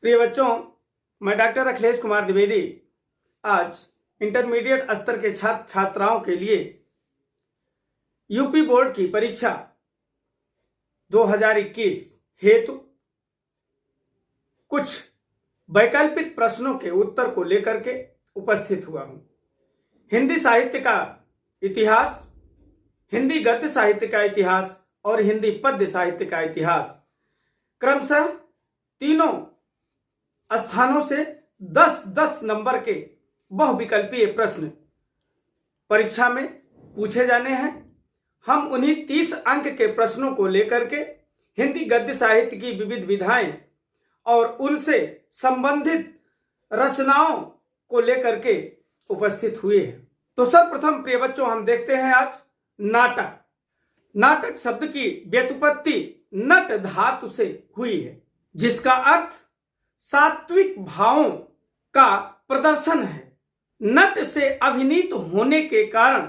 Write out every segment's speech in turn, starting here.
प्रिय बच्चों, मैं डॉक्टर अखिलेश कुमार द्विवेदी आज इंटरमीडिएट स्तर के छात्र छात्राओं के लिए यूपी बोर्ड की परीक्षा 2021 हेतु कुछ वैकल्पिक प्रश्नों के उत्तर को लेकर के उपस्थित हुआ हूं। हिंदी साहित्य का इतिहास, हिंदी गद्य साहित्य का इतिहास और हिंदी पद्य साहित्य का इतिहास क्रमशः तीनों स्थानों से 10-10 नंबर के बहुविकल्पीय प्रश्न परीक्षा में पूछे जाने हैं। हम उन्हीं 30 अंक के प्रश्नों को लेकर के हिंदी गद्य साहित्य की विविध विधाएं और उनसे संबंधित रचनाओं को लेकर के उपस्थित हुए हैं। तो सर्वप्रथम प्रिय बच्चों, हम देखते हैं आज नाटक। नाटक शब्द की व्युत्पत्ति नट धातु से हुई है, जिसका अर्थ सात्विक भावों का प्रदर्शन है। नट से अभिनीत होने के कारण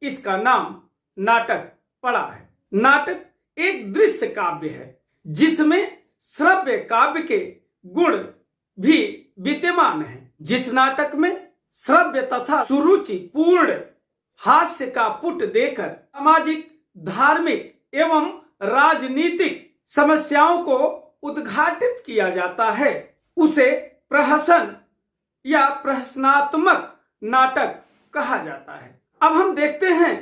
इसका नाम नाटक पड़ा है। नाटक एक दृश्य काव्य है जिसमें श्रव्य काव्य के गुण भी विद्यमान हैं। जिस नाटक में श्रव्य तथा सुरुचि पूर्ण हास्य का पुट देकर सामाजिक, धार्मिक एवं राजनीतिक समस्याओं को उद्घाटित किया जाता है, उसे प्रहसन या प्रहसनात्मक नाटक कहा जाता है। अब हम देखते हैं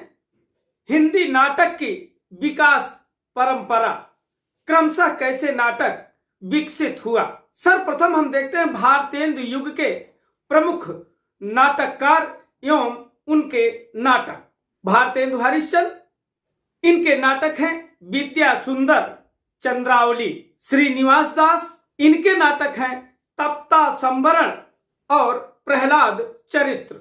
हिंदी नाटक की विकास परंपरा, क्रमशः कैसे नाटक विकसित हुआ। सर्वप्रथम हम देखते हैं भारतेंदु युग के प्रमुख नाटककार एवं उनके नाटक। भारतेंदु हरिश्चंद्र, इनके नाटक हैं विद्या सुंदर, चंद्रावली। श्रीनिवास दास, इनके नाटक हैं तप्ता संवरण और प्रहलाद चरित्र।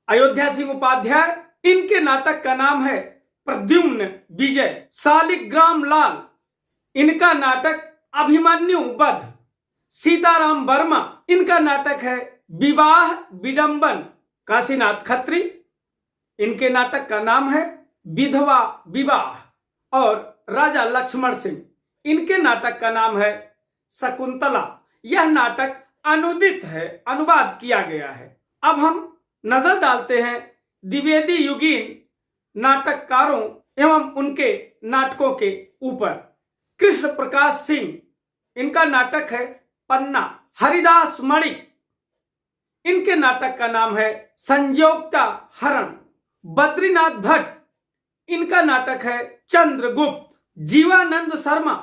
अयोध्या सिंह उपाध्याय, इनके नाटक का नाम है प्रद्युम्न विजय। शालिग्राम लाल, इनका नाटक अभिमन्यु वध। सीताराम वर्मा, इनका नाटक है विवाह विडंबन। काशीनाथ खत्री, इनके नाटक का नाम है विधवा विवाह। और राजा लक्ष्मण सिंह, इनके नाटक का नाम है शकुंतला। यह नाटक अनुदित है, अनुवाद किया गया है। अब हम नजर डालते हैं द्विवेदी युगीन नाटककारों एवं उनके नाटकों के ऊपर। कृष्ण प्रकाश सिंह, इनका नाटक है पन्ना। हरिदास मणिक, इनके नाटक का नाम है संयोक्ता हरण। बद्रीनाथ भट्ट, इनका नाटक है चंद्रगुप्त। जीवानंद शर्मा,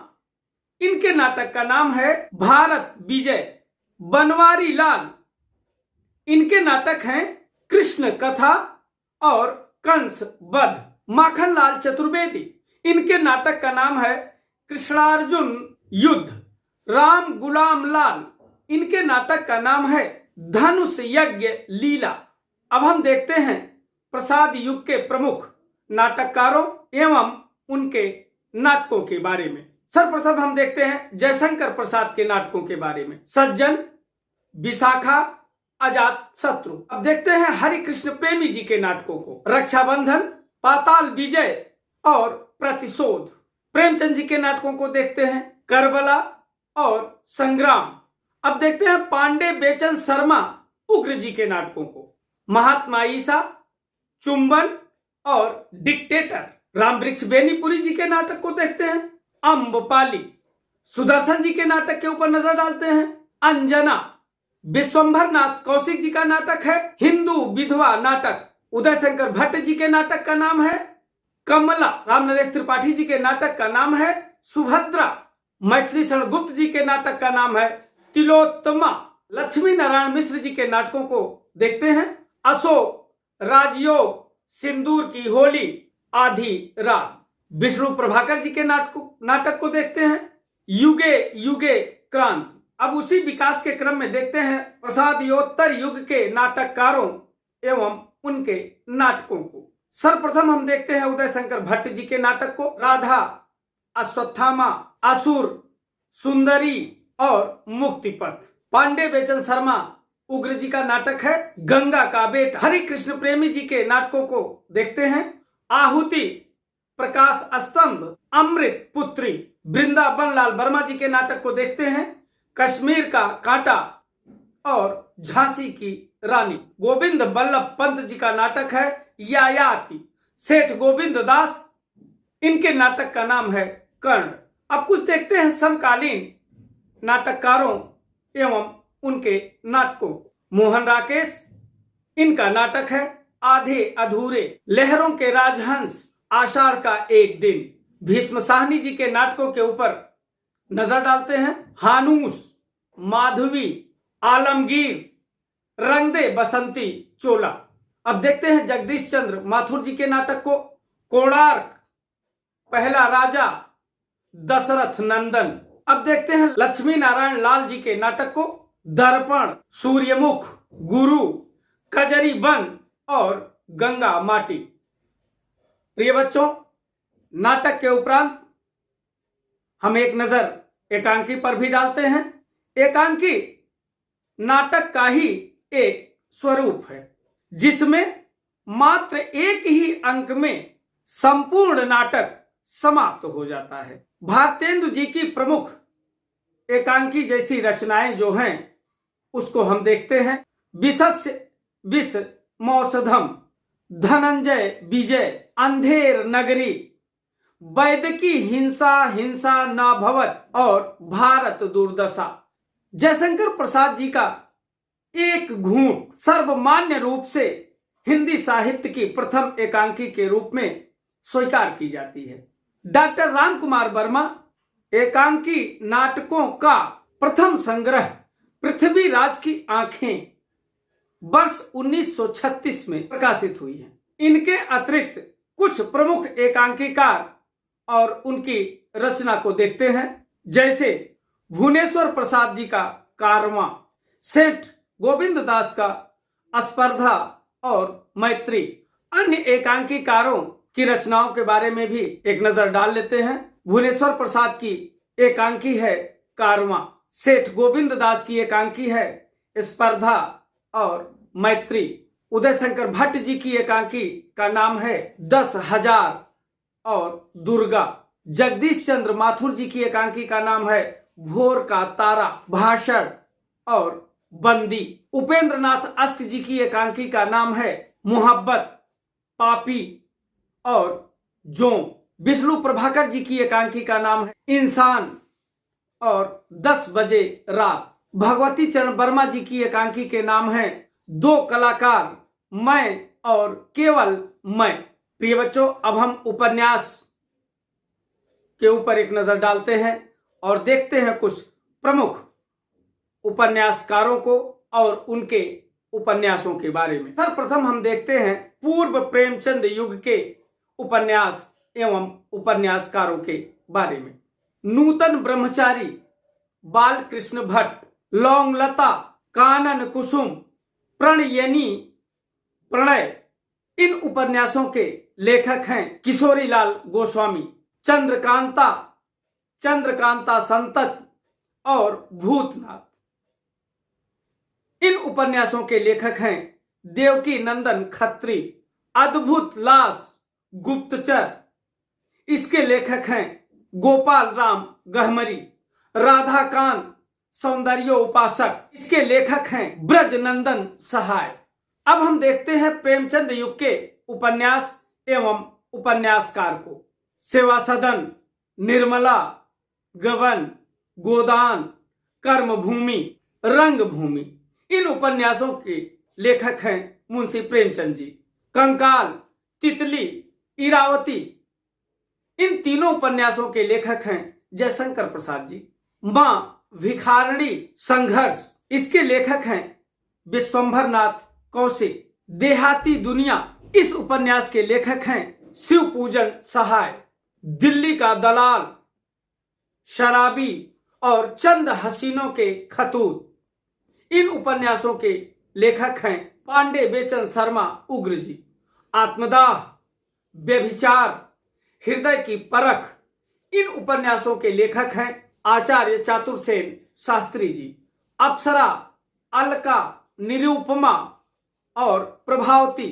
इनके नाटक का नाम है भारत विजय। बनवारी लाल, इनके नाटक हैं कृष्ण कथा और कंस वध। माखनलाल चतुर्वेदी, इनके नाटक का नाम है कृष्णार्जुन युद्ध। राम गुलाम लाल, इनके नाटक का नाम है धनुष यज्ञ लीला। अब हम देखते हैं प्रसाद युग के प्रमुख नाटककारों एवं उनके नाटकों के बारे में। सर्वप्रथम हम देखते हैं जयशंकर प्रसाद के नाटकों के बारे में। सज्जन, विशाखा, अजात शत्रु। अब देखते हैं हरिकृष्ण प्रेमी जी के नाटकों को। रक्षाबंधन, पाताल विजय और प्रतिशोध। प्रेमचंद जी के नाटकों को देखते हैं करबला और संग्राम। अब देखते हैं पांडे बेचन शर्मा उग्र जी के नाटकों को। महात्मा ईसा, चुंबन और डिक्टेटर। रामवृक्ष बेनीपुरी जी के नाटक को देखते हैं अम्बपाली। सुदर्शन जी के नाटक के ऊपर नजर डालते हैं अंजना। विश्वंभर नाथ कौशिक जी का नाटक है हिंदू विधवा नाटक। उदय शंकर भट्ट जी के नाटक का नाम है कमला। राम नरेश त्रिपाठी जी के नाटक का नाम है सुभद्रा। मैथिली शरण गुप्त जी के नाटक का नाम है तिलोत्तमा। लक्ष्मी नारायण मिश्र जी के नाटकों को देखते हैं अशोक, राजयोग, सिंदूर की होली, आधी रात। विष्णु प्रभाकर जी के नाटक को देखते हैं युगे युगे क्रांति। अब उसी विकास के क्रम में देखते हैं प्रसादोत्तर युग के नाटककारों एवं उनके नाटकों को। सर्वप्रथम हम देखते हैं उदय शंकर भट्ट जी के नाटक को। राधा, अश्वत्थामा, असुर, सुंदरी और मुक्तिपथ। पांडे बेचन शर्मा उग्र जी का नाटक है गंगा का बेटा। हरिकृष्ण प्रेमी जी के नाटकों को देखते हैं आहुति, प्रकाश स्तंभ, अमृत पुत्री। वृंदावन लाल वर्मा जी के नाटक को देखते हैं कश्मीर का कांटा और झांसी की रानी। गोविंद बल्लभ पंत जी का नाटक है यायाति। सेठ गोविंद दास, इनके नाटक का नाम है कर्ण। अब कुछ देखते हैं समकालीन नाटककारों एवं उनके नाटकों। मोहन राकेश, इनका नाटक है आधे अधूरे। लहरों के राजहंस, आषाढ़ का एक दिन। भीष्म साहनी जी के नाटकों के ऊपर नजर डालते हैं। हानूस, माधवी, आलमगीर, रंग दे बसंती चोला। अब देखते हैं जगदीश चंद्र माथुर जी के नाटक को। कोणार्क, पहला राजा, दशरथ नंदन। अब देखते हैं लक्ष्मी नारायण लाल जी के नाटक को। दर्पण, सूर्यमुख, गुरु, कजरी बन और गंगा माटी। प्रिय बच्चों, नाटक के उपरांत हम एक नजर एकांकी पर भी डालते हैं। एकांकी नाटक का ही एक स्वरूप है जिसमें मात्र एक ही अंक में संपूर्ण नाटक समाप्त हो जाता है। भारतेंदु जी की प्रमुख एकांकी जैसी रचनाएं जो हैं उसको हम देखते हैं। विशस्य विष मौषधम, धनंजय विजय, अंधेर नगरी, वैदिकी हिंसा हिंसा न भवत और भारत दुर्दशा। जयशंकर प्रसाद जी का एक घूंट सर्वमान्य रूप से हिंदी साहित्य की प्रथम एकांकी के रूप में स्वीकार की जाती है। डॉक्टर रामकुमार वर्मा एकांकी नाटकों का प्रथम संग्रह पृथ्वीराज की आंखें वर्ष 1936 में प्रकाशित हुई है। इनके अतिरिक्त कुछ प्रमुख एकांकीकार और उनकी रचना को देखते हैं, जैसे भुवनेश्वर प्रसाद जी का कारवां, सेठ गोविंद दास का स्पर्धा और मैत्री। अन्य एकांकीकारों की रचनाओं के बारे में भी एक नजर डाल लेते हैं। भुवनेश्वर प्रसाद की एकांकी है कारवां, सेठ गोविंद दास की एकांकी है स्पर्धा और मैत्री। उदय शंकर भट्ट जी की एकांकी का नाम है 10,000 और दुर्गा। जगदीश चंद्र माथुर जी की एकांकी का नाम है भोर का तारा, भाषण और बंदी। उपेंद्र नाथ अस्क जी की एकांकी का नाम है मोहब्बत, पापी और जों। विष्णु प्रभाकर जी की एकांकी का नाम है इंसान और 10 बजे रात। भगवती चरण वर्मा जी की एकांकी के नाम है दो कलाकार, मैं और केवल मैं। प्रिय बच्चों, अब हम उपन्यास के ऊपर एक नजर डालते हैं और देखते हैं कुछ प्रमुख उपन्यासकारों को और उनके उपन्यासों के बारे में। सर्वप्रथम हम देखते हैं पूर्व प्रेमचंद युग के उपन्यास एवं उपन्यासकारों के बारे में। नूतन ब्रह्मचारी, बालकृष्ण भट्ट, लौंगलता, कानन कुसुम, प्रणयनी, प्रणय। इन उपन्यासों के लेखक हैं किशोरीलाल गोस्वामी। चंद्रकांता, चंद्रकांता संतत और भूतनाथ। इन उपन्यासों के लेखक हैं देवकी नंदन खत्री। अद्भुत लाश, गुप्तचर, इसके लेखक हैं गोपाल राम गहमरी। राधाकांत, सौंदर्योपासक, इसके लेखक हैं ब्रजनंदन सहाय। अब हम देखते हैं प्रेमचंद युग के उपन्यास एवं उपन्यासकार को। सेवा सदन, निर्मला, गबन, गोदान, कर्मभूमि, रंगभूमि। इन उपन्यासों के लेखक हैं मुंशी प्रेमचंद जी। कंकाल, तितली, इरावती, इन तीनों उपन्यासों के लेखक हैं जयशंकर प्रसाद जी। मां भिखारणी, संघर्ष, इसके लेखक हैं विश्वंभर नाथ कौशिक। देहाती दुनिया, इस उपन्यास के लेखक हैं शिव पूजन सहाय। दिल्ली का दलाल, शराबी और चंद हसीनों के खतूत, इन उपन्यासों के लेखक हैं पांडे बेचन शर्मा उग्र जी। आत्मदाह, व्यभिचार, हृदय की परख, इन उपन्यासों के लेखक हैं आचार्य चातुरसेन शास्त्री जी। अप्सरा, अलका, निरूपमा और प्रभावती,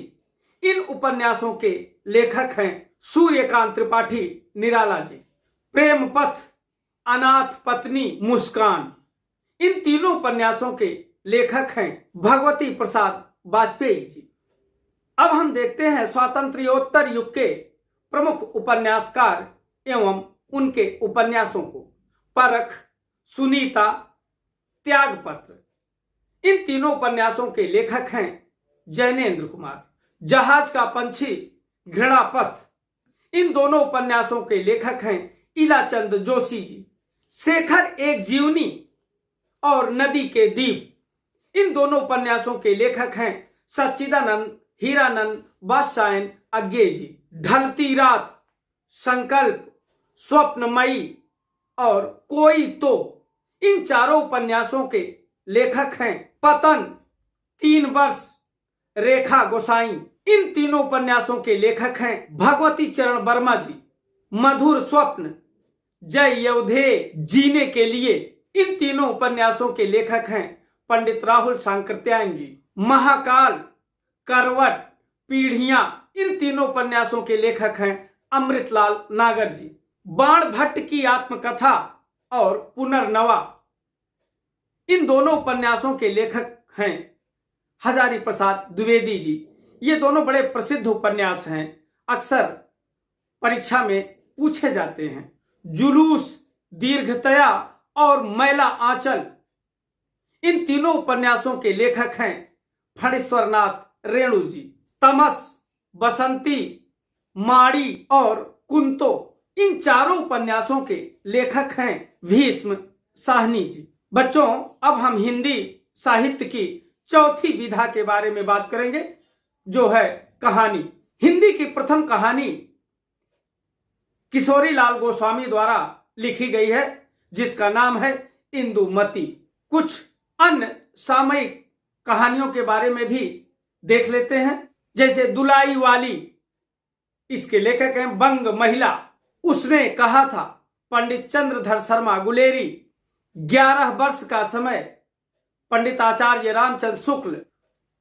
इन उपन्यासों के लेखक हैं सूर्यकांत त्रिपाठी निराला जी। प्रेम पथ, अनाथ पत्नी, मुस्कान, इन तीनों उपन्यासों के लेखक हैं भगवती प्रसाद वाजपेयी जी। अब हम देखते हैं स्वातंत्र्योत्तर युग के प्रमुख उपन्यासकार एवं उनके उपन्यासों को। परख, सुनीता, त्यागपत्र। इन तीनों उपन्यासों के लेखक हैं जैनेन्द्र कुमार। जहाज का पंछी, घृणापथ। इन दोनों उपन्यासों के लेखक हैं इलाचंद जोशी जी। शेखर एक जीवनी और नदी के द्वीप। इन दोनों उपन्यासों के लेखक हैं सच्चिदानंद हीरानंद वात्स्यायन अज्ञे जी। ढलती रात, संकल्प, स्वप्नमयी और कोई तो। इन चारों उपन्यासों के लेखक हैं पतन, 3 वर्ष, रेखा गोसाई। इन तीनों उपन्यासों के लेखक हैं भगवती चरण वर्मा जी। मधुर स्वप्न, जय योधे, जीने के लिए। इन तीनों उपन्यासों के लेखक हैं पंडित राहुल सांकृत्यायन जी। महाकाल, करवट, पीढ़ियां। इन तीनों उपन्यासों के लेखक हैं अमृतलाल नागर जी। बाण भट्ट की आत्मकथा और पुनर्नवा। इन दोनों उपन्यासों के लेखक हैं हजारी प्रसाद द्विवेदी जी। ये दोनों बड़े प्रसिद्ध उपन्यास हैं, अक्सर परीक्षा में पूछे जाते हैं। जुलूस, दीर्घतया और मैला आंचल। इन तीनों उपन्यासों के लेखक हैं फणीश्वरनाथ रेणु जी। तमस, बसंती, माड़ी और कुंतो। इन चारों उपन्यासों के लेखक हैं भीष्म साहनी जी। बच्चों, अब हम हिंदी साहित्य की चौथी विधा के बारे में बात करेंगे, जो है कहानी। हिंदी की प्रथम कहानी किशोरीलाल गोस्वामी द्वारा लिखी गई है, जिसका नाम है इंदुमती। कुछ अन्य सामयिक कहानियों के बारे में भी देख लेते हैं, जैसे दुलाई वाली। इसके लेखक हैं बंग महिला। उसने कहा था, पंडित चंद्रधर शर्मा गुलेरी। 11 वर्ष का समय, पंडित आचार्य रामचंद्र शुक्ल।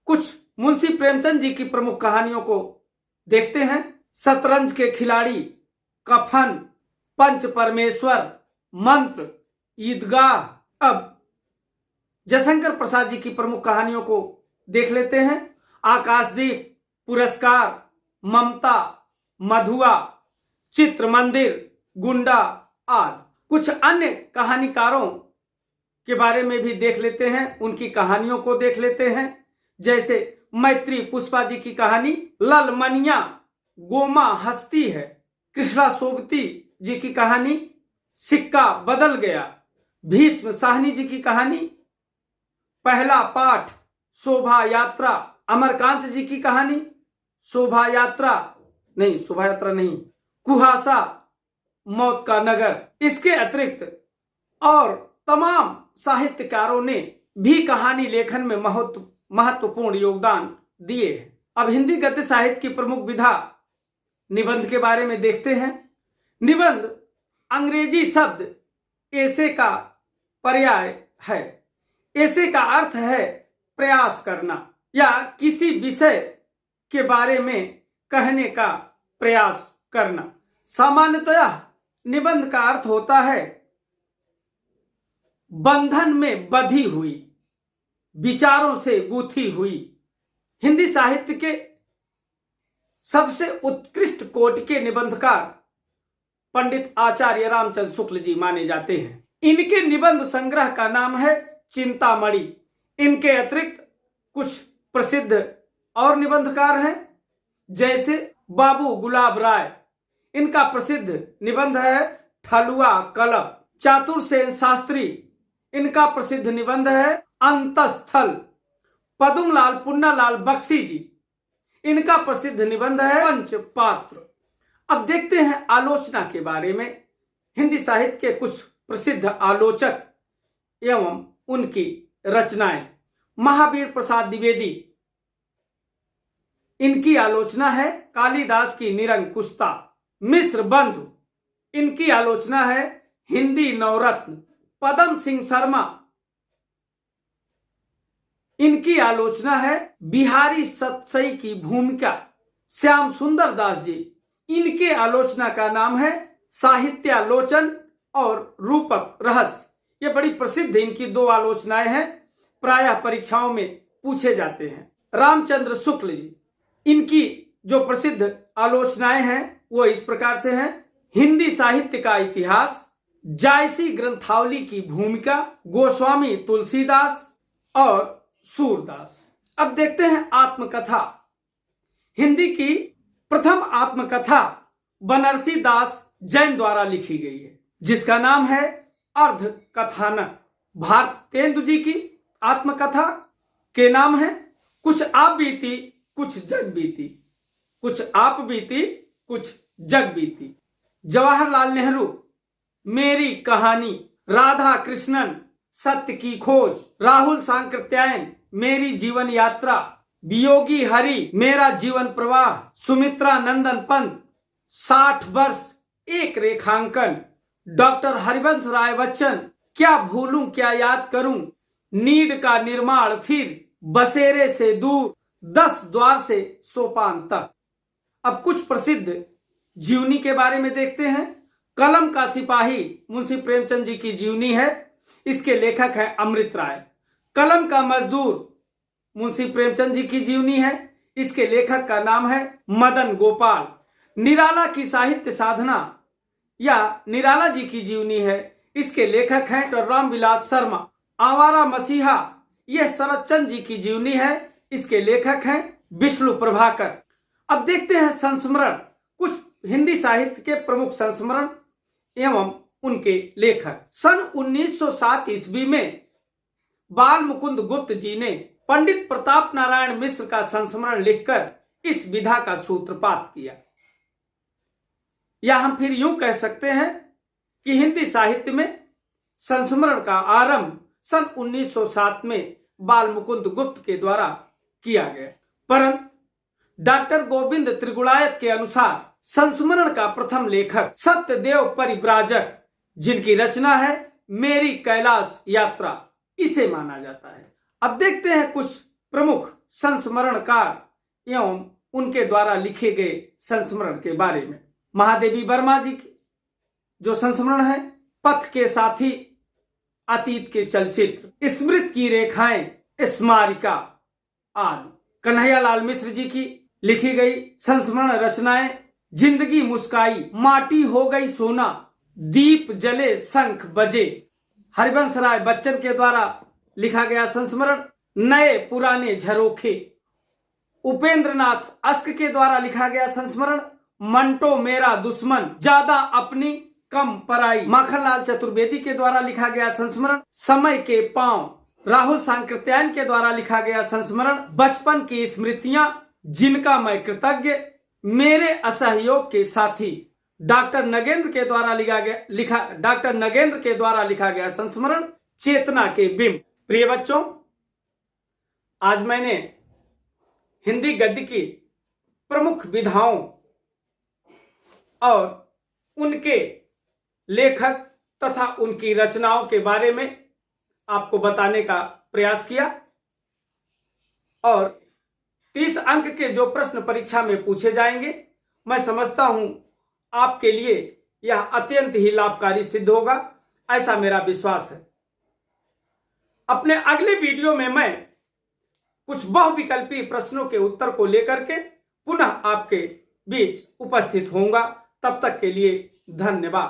कुछ मुंशी प्रेमचंद जी की प्रमुख कहानियों को देखते हैं। शतरंज के खिलाड़ी, कफन, पंच परमेश्वर, मंत्र, ईदगाह। अब जयशंकर प्रसाद जी की प्रमुख कहानियों को देख लेते हैं। आकाशदीप, पुरस्कार, ममता, मधुआ, चित्र मंदिर, गुंडा आदि। कुछ अन्य कहानीकारों के बारे में भी देख लेते हैं, उनकी कहानियों को देख लेते हैं, जैसे मैत्री पुष्पा जी की कहानी ललमनिया, गोमा हस्ती है। कृष्णा सोबती जी की कहानी सिक्का बदल गया। भीष्म साहनी जी की कहानी पहला पाठ, शोभा यात्रा। अमरकांत जी की कहानी शोभा यात्रा नहीं, कुहासा, मौत का नगर। इसके अतिरिक्त और तमाम साहित्यकारों ने भी कहानी लेखन में महत्वपूर्ण योगदान दिए हैं। अब हिंदी गद्य साहित्य की प्रमुख विधा निबंध के बारे में देखते हैं। निबंध अंग्रेजी शब्द ऐसे का पर्याय है। ऐसे का अर्थ है प्रयास करना या किसी विषय के बारे में कहने का प्रयास करना। सामान्यतः निबंध का अर्थ होता है बंधन में बंधी हुई, विचारों से गूंथी हुई। हिंदी साहित्य के सबसे उत्कृष्ट कोटि के निबंधकार पंडित आचार्य रामचंद्र शुक्ल जी माने जाते हैं। इनके निबंध संग्रह का नाम है चिंतामणि। इनके अतिरिक्त कुछ प्रसिद्ध और निबंधकार हैं, जैसे बाबू गुलाब राय। इनका प्रसिद्ध निबंध है ठलुआ कलब। चातुरसेन शास्त्री, इनका प्रसिद्ध निबंध है अंतस्थल। पदुमलाल पुन्नालाल बख्शी जी, इनका प्रसिद्ध निबंध है पंचपात्र। अब देखते हैं आलोचना के बारे में। हिंदी साहित्य के कुछ प्रसिद्ध आलोचक एवं उनकी रचनाएं। महावीर प्रसाद द्विवेदी, इनकी आलोचना है कालिदास की निरंकुशता। मिश्र बंधु, इनकी आलोचना है हिंदी नवरत्न। पदम सिंह शर्मा, इनकी आलोचना है बिहारी सतसई की भूमिका। श्याम सुंदर दास जी, इनके आलोचना का नाम है साहित्यालोचन और रूपक रहस्य। ये बड़ी प्रसिद्ध इनकी 2 आलोचनाएं हैं, प्रायः परीक्षाओं में पूछे जाते हैं। रामचंद्र शुक्ल जी, इनकी जो प्रसिद्ध आलोचनाएं हैं वो इस प्रकार से हैं। हिंदी साहित्य का इतिहास, जायसी ग्रंथावली की भूमिका, गोस्वामी तुलसीदास और सूरदास। अब देखते हैं आत्मकथा। हिंदी की प्रथम आत्मकथा बनारसी दास जैन द्वारा लिखी गई है, जिसका नाम है अर्ध कथानक। भारतेंदु जी की आत्मकथा के नाम है कुछ आप बीती कुछ जग बीती। कुछ आप बीती कुछ जग बीती। जवाहरलाल नेहरू मेरी कहानी, राधा कृष्णन सत्य की खोज, राहुल सांकृत्यायन मेरी जीवन यात्रा, वियोगी हरि मेरा जीवन प्रवाह, सुमित्रा नंदन पंत 60 वर्ष एक रेखांकन, डॉक्टर हरिवंश राय बच्चन क्या भूलूं क्या याद करूं, नीड का निर्माण फिर, बसेरे से दूर, 10 द्वार से सोपान तक। अब कुछ प्रसिद्ध जीवनी के बारे में देखते हैं। कलम का सिपाही मुंशी प्रेमचंद जी की जीवनी है, इसके लेखक हैं अमृत राय। कलम का मजदूर मुंशी प्रेमचंद जी की जीवनी है, इसके लेखक का नाम है मदन गोपाल। निराला की साहित्य साधना या निराला जी की जीवनी है, इसके लेखक हैं रामविलास शर्मा। आवारा मसीहा यह शरद चंद्र जी की जीवनी है, इसके लेखक हैं विष्णु प्रभाकर। अब देखते हैं संस्मरण, कुछ हिंदी साहित्य के प्रमुख संस्मरण एवं उनके लेखक। सन 1907 ईस्वी में बाल मुकुंद गुप्त जी ने पंडित प्रताप नारायण मिश्र का संस्मरण लिखकर इस विधा का सूत्रपात किया। या हम फिर यूं कह सकते हैं कि हिंदी साहित्य में संस्मरण का आरंभ सन 1907 में बाल मुकुंद गुप्त के द्वारा किया गया। परंतु डॉक्टर गोविंद त्रिगुणायत के अनुसार संस्मरण का प्रथम लेखक सत्यदेव परिव्राजक, जिनकी रचना है मेरी कैलाश यात्रा, इसे माना जाता है। अब देखते हैं कुछ प्रमुख संस्मरणकार एवं उनके द्वारा लिखे गए संस्मरण के बारे में। महादेवी वर्मा जी की जो संस्मरण है, पथ के साथी, अतीत के चलचित्र, स्मृति की रेखाएं, स्मारिका आदि। कन्हैयालाल मिश्र जी की लिखी गई संस्मरण रचनाएं जिंदगी मुस्काई, माटी हो गई सोना, दीप जले शंख बजे। हरिवंश राय बच्चन के द्वारा लिखा गया संस्मरण नए पुराने झरोखे। उपेंद्रनाथ अस्क के द्वारा लिखा गया संस्मरण मंटो मेरा दुश्मन, ज्यादा अपनी कम पराई। माखनलाल चतुर्वेदी के द्वारा लिखा गया संस्मरण समय के पांव। राहुल सांकृत्यायन के द्वारा लिखा गया संस्मरण बचपन की स्मृतियां जिनका मैं कृतज्ञ, मेरे असहयोग के साथी। डॉक्टर नगेंद्र के द्वारा लिखा गया संस्मरण चेतना के बिंब। प्रिय बच्चों, आज मैंने हिंदी गद्य की प्रमुख विधाओं और उनके लेखक तथा उनकी रचनाओं के बारे में आपको बताने का प्रयास किया और 30 अंक के जो प्रश्न परीक्षा में पूछे जाएंगे, मैं समझता हूं आपके लिए यह अत्यंत ही लाभकारी सिद्ध होगा, ऐसा मेरा विश्वास है। अपने अगले वीडियो में मैं कुछ बहुविकल्पी प्रश्नों के उत्तर को लेकर के पुनः आपके बीच उपस्थित होऊंगा। तब तक के लिए धन्यवाद।